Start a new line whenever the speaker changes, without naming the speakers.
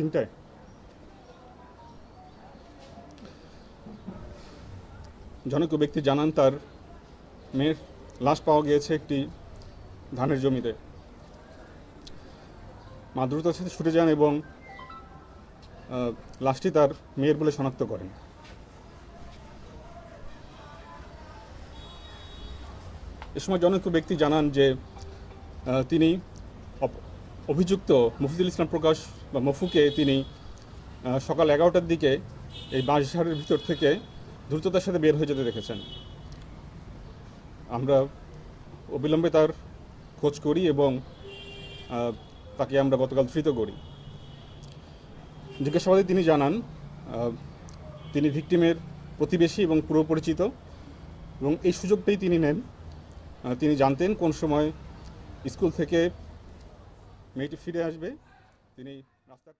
তিনটায় জনৈক ব্যক্তি জানান তার মেয়ের লাশ পাওয়া গিয়েছে একটি ধানের জমিতে। মা দ্রুততার সাথে ছুটে যান এবং লাশটি তার মেয়ের বলে শনাক্ত করেন। এ সময় জনৈক ব্যক্তি জানান যে তিনি অভিযুক্ত মফিজুল ইসলাম প্রকাশ বা মফুকে তিনি সকাল 11টার দিকে এই বাঁশঝাড়ের ভিতর থেকে দ্রুততার সাথে বের হয়ে যেতে দেখেছেন। আমরা অবিলম্বে তার খোঁজ করি এবং তাকে আমরা গতকাল ধৃত করি। জিজ্ঞাসাবাদে তিনি জানান তিনি ভিকটিমের প্রতিবেশী এবং পুরো পরিচিত এবং এই সুযোগটাই তিনি নেন। তিনি জানতেন কোন সময় স্কুল থেকে মেয়েটি ফিরে আসবে। তিনি রাস্তার